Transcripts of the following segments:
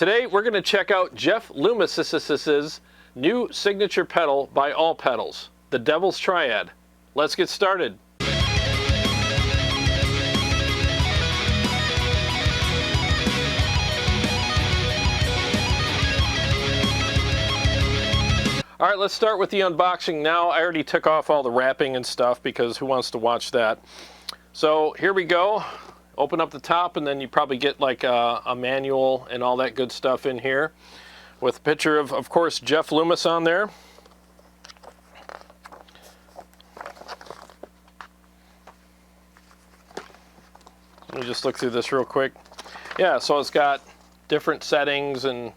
Today we're going to check out Jeff Loomis' new signature pedal by All Pedals, the Devil's Triad. Let's get started. All right, let's start with the unboxing now. I already took off all the wrapping and stuff because who wants to watch that? So here we go. Open up the top and then you probably get like a manual and all that good stuff in here with a picture of course, Jeff Loomis on there. Let me just look through this real quick. Yeah, so it's got different settings and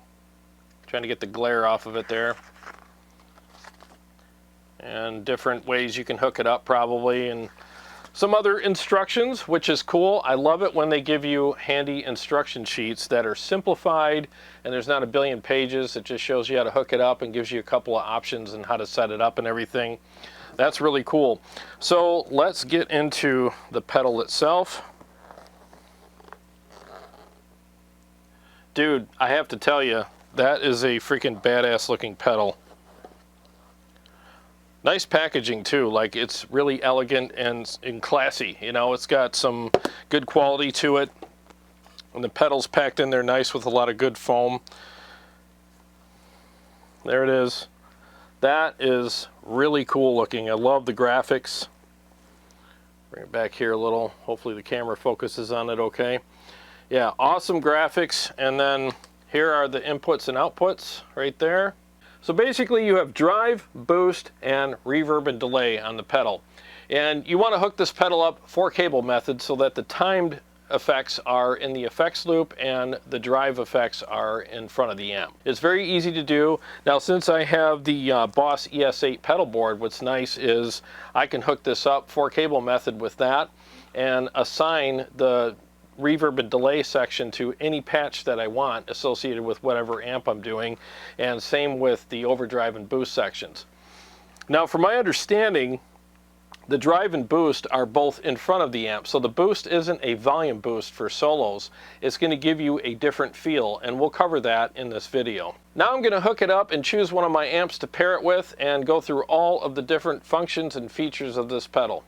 trying to get the glare off of it there. And different ways you can hook it up probably, and some other instructions, which is cool. I love it when they give you handy instruction sheets that are simplified and there's not a billion pages. It just shows you how to hook it up and gives you a couple of options and how to set it up and everything. That's really cool. So let's get into the pedal itself. Dude, I have to tell you, that is a freaking badass looking pedal. Nice packaging too, like it's really elegant and classy. You know, it's got some good quality to it. And the pedals packed in there nice with a lot of good foam. There it is. That is really cool looking. I love the graphics. Bring it back here a little. Hopefully the camera focuses on it okay. Yeah, awesome graphics. And then here are the inputs and outputs right there. So basically you have drive, boost, and reverb and delay on the pedal. And you want to hook this pedal up 4-cable method so that the timed effects are in the effects loop and the drive effects are in front of the amp. It's very easy to do. Now since I have the Boss ES8 pedal board, what's nice is I can hook this up 4-cable method with that and assign the reverb and delay section to any patch that I want associated with whatever amp I'm doing, and same with the overdrive and boost sections. Now from my understanding, the drive and boost are both in front of the amp, so the boost isn't a volume boost for solos. It's going to give you a different feel, and we'll cover that in this video. Now I'm going to hook it up and choose one of my amps to pair it with and go through all of the different functions and features of this pedal.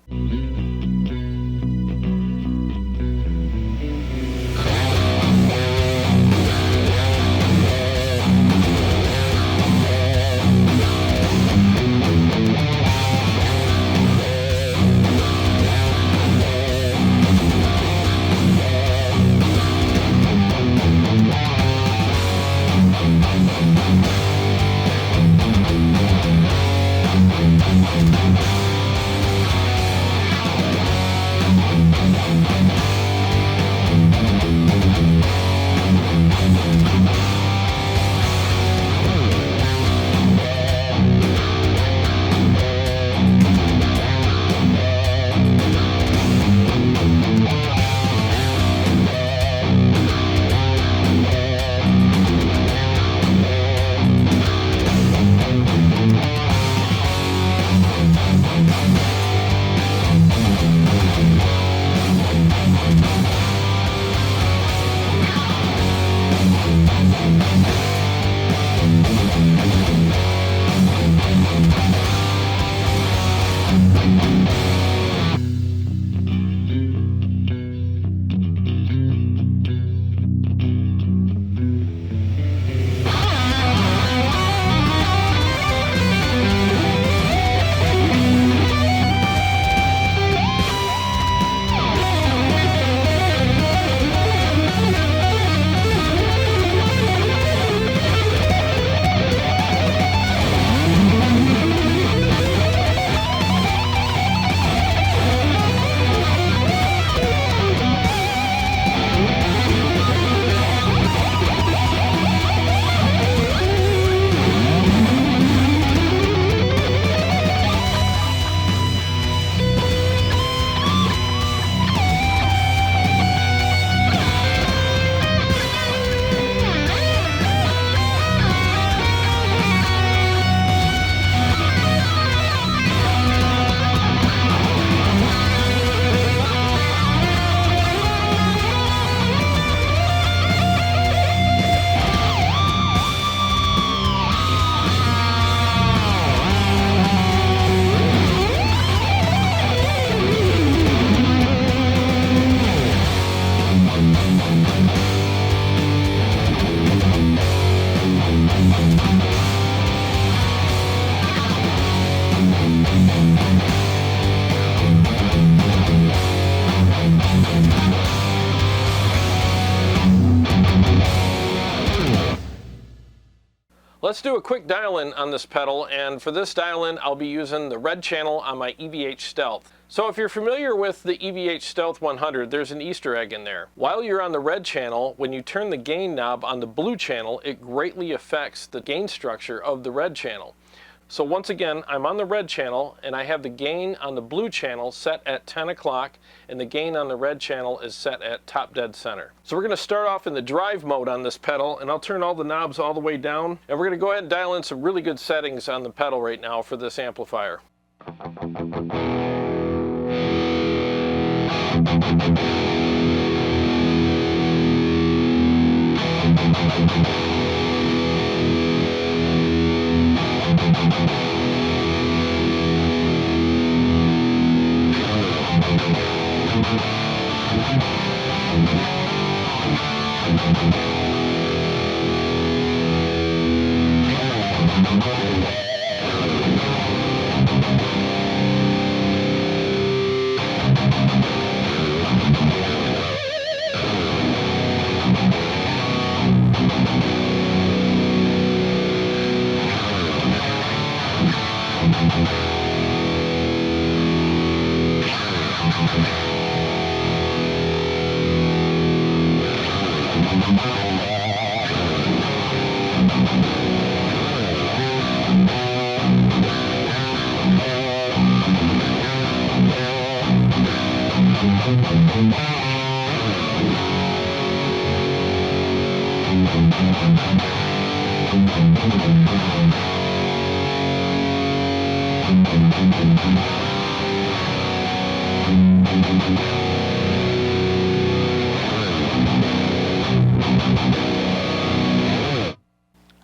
Let's do a quick dial-in on this pedal, and for this dial-in I'll be using the red channel on my EVH Stealth. So if you're familiar with the EVH Stealth 100, there's an Easter egg in there. While you're on the red channel, when you turn the gain knob on the blue channel, it greatly affects the gain structure of the red channel. So once again, I'm on the red channel and I have the gain on the blue channel set at 10 o'clock and the gain on the red channel is set at top dead center. So we're going to start off in the drive mode on this pedal, and I'll turn all the knobs all the way down, and we're going to go ahead and dial in some really good settings on the pedal right now for this amplifier.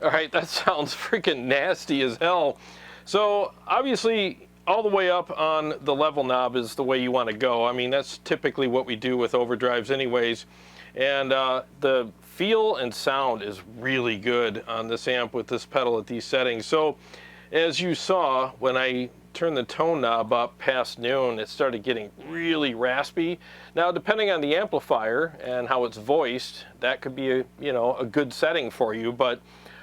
Alright, that sounds freaking nasty as hell. So obviously all the way up on the level knob is the way you want to go. I mean, that's typically what we do with overdrives anyways. And the feel and sound is really good on this amp with this pedal at these settings. So as you saw, when I turned the tone knob up past noon, it started getting really raspy. Now, depending on the amplifier and how it's voiced, that could be a good setting for you. But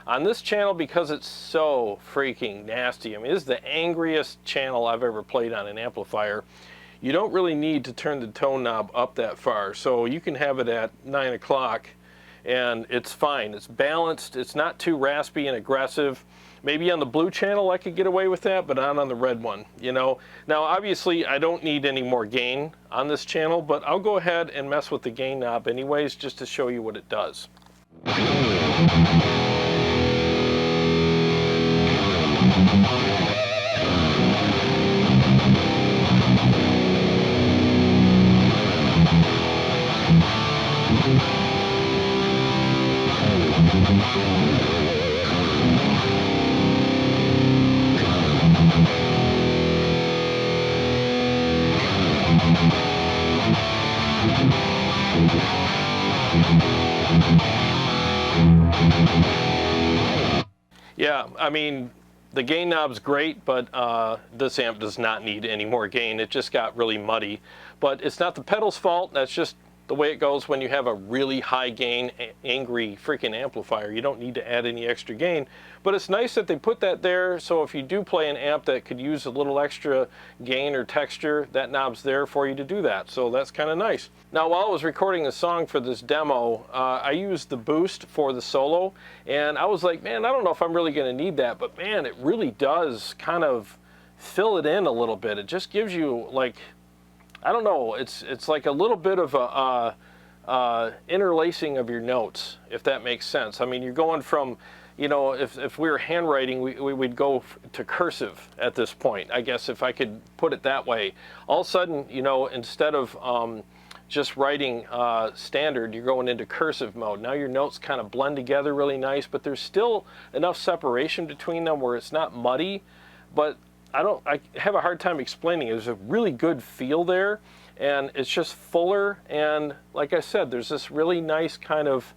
on this channel, because it's so freaking nasty, I mean, this is the angriest channel I've ever played on an amplifier. You don't really need to turn the tone knob up that far. So you can have it at 9 o'clock and it's fine. It's balanced. It's not too raspy and aggressive. Maybe on the blue channel I could get away with that, but not on the red one, Now, obviously, I don't need any more gain on this channel, but I'll go ahead and mess with the gain knob anyways, just to show you what it does. Yeah, I mean, the gain knob's great, but this amp does not need any more gain. It just got really muddy. But it's not the pedal's fault. That's just the way it goes when you have a really high gain, angry freaking amplifier. You don't need to add any extra gain. But it's nice that they put that there, so if you do play an amp that could use a little extra gain or texture, that knob's there for you to do that. So that's kind of nice. Now, while I was recording the song for this demo, I used the boost for the solo, and I was like, man, I don't know if I'm really going to need that, but man, it really does kind of fill it in a little bit. It just gives you, like, I don't know, it's like a little bit of a interlacing of your notes, if that makes sense. I mean, you're going from, if we were handwriting, we would go to cursive at this point, I guess, if I could put it that way. All of a sudden, instead of just writing standard, you're going into cursive mode. Now your notes kind of blend together really nice, but there's still enough separation between them where it's not muddy, but I have a hard time explaining it. There's a really good feel there, and it's just fuller, and like I said, there's this really nice kind of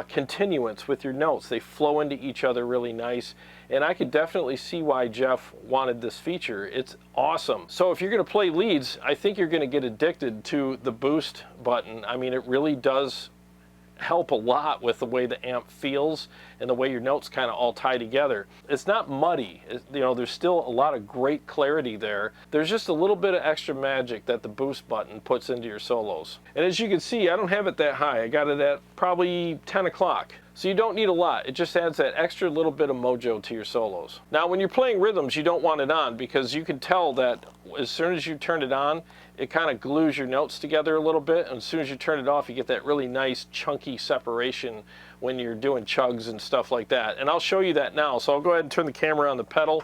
continuance with your notes. They flow into each other really nice, and I could definitely see why Jeff wanted this feature. It's awesome. So if you're going to play leads, I think you're going to get addicted to the boost button. I mean, it really does help a lot with the way the amp feels and the way your notes kind of all tie together. It's not muddy. You know, there's still a lot of great clarity there. There's just a little bit of extra magic that the boost button puts into your solos. And as you can see, I don't have it that high. I got it at probably 10 o'clock. So you don't need a lot. It just adds that extra little bit of mojo to your solos. Now when you're playing rhythms, you don't want it on because you can tell that as soon as you turn it on, it kind of glues your notes together a little bit, and as soon as you turn it off, you get that really nice chunky separation when you're doing chugs and stuff like that. And I'll show you that now. So I'll go ahead and turn the camera on the pedal.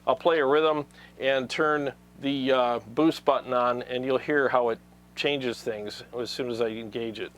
I'll play a rhythm and turn the boost button on, and you'll hear how it changes things as soon as I engage it.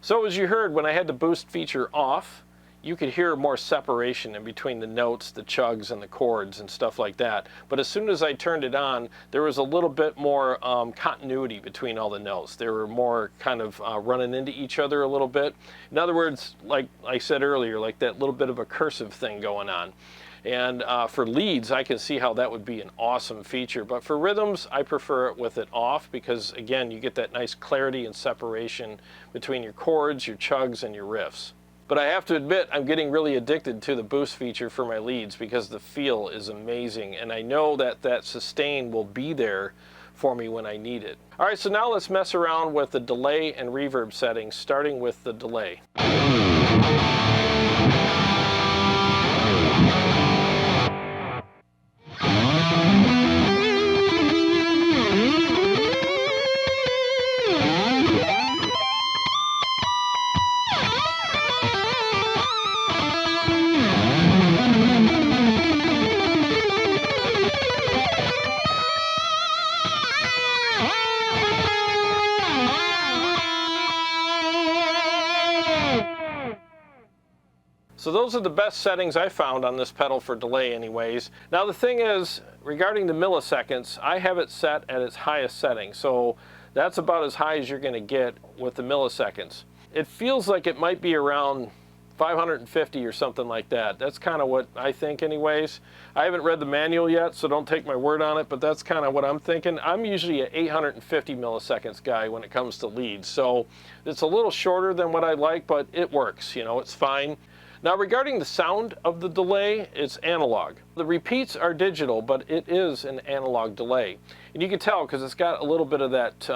So as you heard, when I had the boost feature off, you could hear more separation in between the notes, the chugs, and the chords and stuff like that. But as soon as I turned it on, there was a little bit more continuity between all the notes. They were more kind of running into each other a little bit. In other words, like I said earlier, like that little bit of a cursive thing going on. And for leads, I can see how that would be an awesome feature. But for rhythms, I prefer it with it off because, again, you get that nice clarity and separation between your chords, your chugs, and your riffs. But I have to admit, I'm getting really addicted to the boost feature for my leads because the feel is amazing. And I know that that sustain will be there for me when I need it. All right, so now let's mess around with the delay and reverb settings, starting with the delay. So those are the best settings I found on this pedal for delay anyways. Now the thing is, regarding the milliseconds, I have it set at its highest setting. So that's about as high as you're going to get with the milliseconds. It feels like it might be around 550 or something like that. That's kind of what I think anyways. I haven't read the manual yet, so don't take my word on it, but that's kind of what I'm thinking. I'm usually an 850 milliseconds guy when it comes to leads. So it's a little shorter than what I like, but it works, you know, it's fine. Now regarding the sound of the delay, it's analog. The repeats are digital, but it is an analog delay. And you can tell because it's got a little bit of that,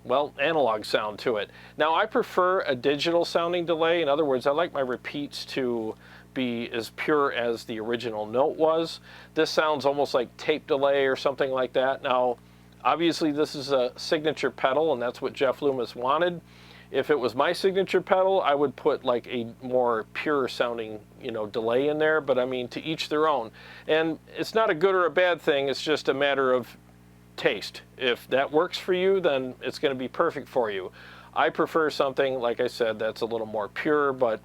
well, analog sound to it. Now I prefer a digital sounding delay. In other words, I like my repeats to be as pure as the original note was. This sounds almost like tape delay or something like that. Now, obviously this is a signature pedal and that's what Jeff Loomis wanted. If it was my signature pedal, I would put like a more pure sounding, you know, delay in there, but I mean, to each their own. And it's not a good or a bad thing, it's just a matter of taste. If that works for you, then it's going to be perfect for you. I prefer something, like I said, that's a little more pure, but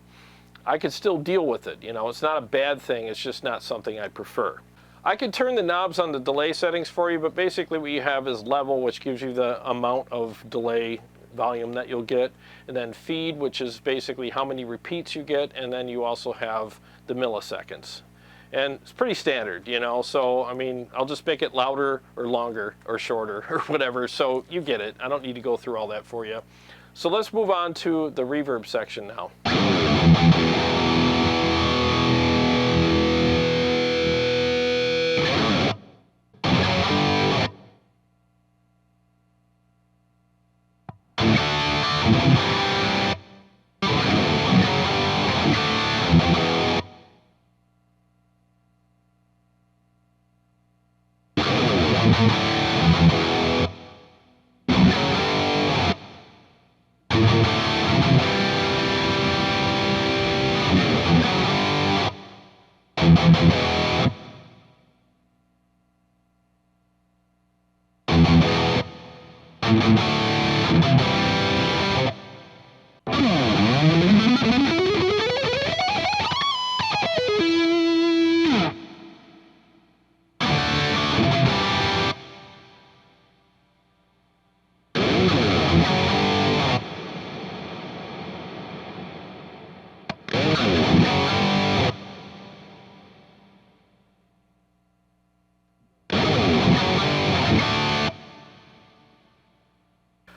I can still deal with it. You know, it's not a bad thing, it's just not something I prefer. I could turn the knobs on the delay settings for you, but basically what you have is level, which gives you the amount of delay volume that you'll get, and then feed, which is basically how many repeats you get, and then you also have the milliseconds. And it's pretty standard, you know, so I mean, I'll just make it louder or longer or shorter or whatever, so you get it. I don't need to go through all that for you. So let's move on to the reverb section now.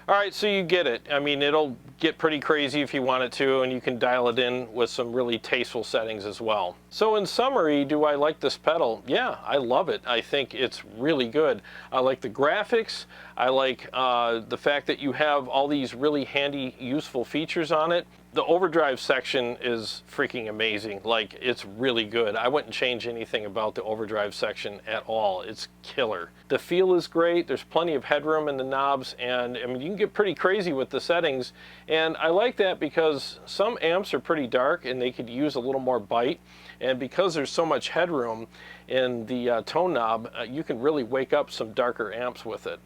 All right, so you get it. I mean, it'll get pretty crazy if you want it to, and you can dial it in with some really tasteful settings as well. So in summary, do I like this pedal? Yeah, I love it. I think it's really good. I like the graphics. I like the fact that you have all these really handy, useful features on it. The overdrive section is freaking amazing. Like, it's really good. I wouldn't change anything about the overdrive section at all. It's killer. The feel is great. There's plenty of headroom in the knobs, and I mean, you can get pretty crazy with the settings. And I like that because some amps are pretty dark and they could use a little more bite. And because there's so much headroom in the tone knob, you can really wake up some darker amps with it.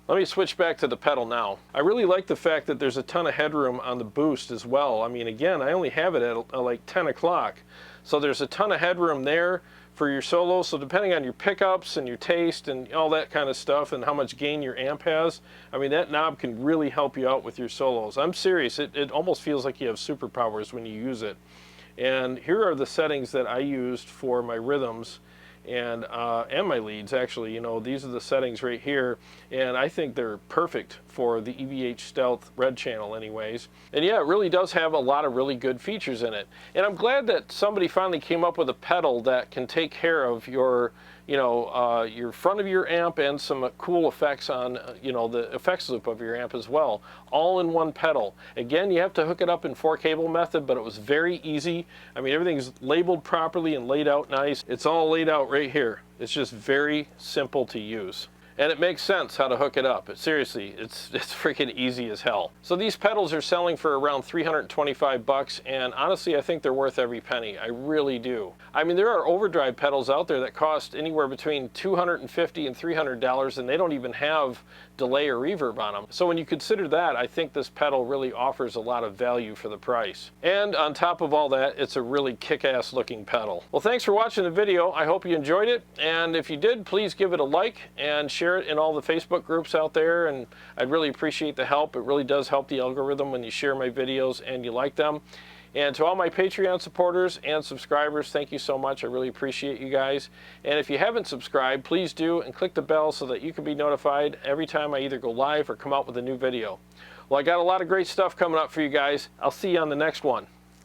Let me switch back to the pedal now. I really like the fact that there's a ton of headroom on the boost as well. I mean, again, I only have it at like 10 o'clock. So there's a ton of headroom there for your solo. So depending on your pickups and your taste and all that kind of stuff and how much gain your amp has, I mean, that knob can really help you out with your solos. I'm serious. It almost feels like you have superpowers when you use it. And here are the settings that I used for my rhythms and my leads. Actually, you know, these are the settings right here, and I think they're perfect for the EVH Stealth red channel anyways. And yeah, it really does have a lot of really good features in it, and I'm glad that somebody finally came up with a pedal that can take care of your, you know, your front of your amp and some cool effects on, you know, the effects loop of your amp as well, all in one pedal. Again, you have to hook it up in 4-cable method, but it was very easy. I mean, everything's labeled properly and laid out nice. It's all laid out right here. It's just very simple to use. And it makes sense how to hook it up. Seriously, it's freaking easy as hell. So these pedals are selling for around 325 bucks, and honestly, I think they're worth every penny. I really do. I mean, there are overdrive pedals out there that cost anywhere between $250 and $300, and they don't even have delay or reverb on them. So when you consider that, I think this pedal really offers a lot of value for the price. And on top of all that, it's a really kick-ass looking pedal. Well, thanks for watching the video. I hope you enjoyed it, and if you did, please give it a like and share it in all the Facebook groups out there, and I'd really appreciate the help. It really does help the algorithm when you share my videos and you like them. And to all my Patreon supporters and subscribers, thank you so much. I really appreciate you guys. And if you haven't subscribed, please do, and click the bell so that you can be notified every time I either go live or come out with a new video. Well, I got a lot of great stuff coming up for you guys. I'll see you on the next one.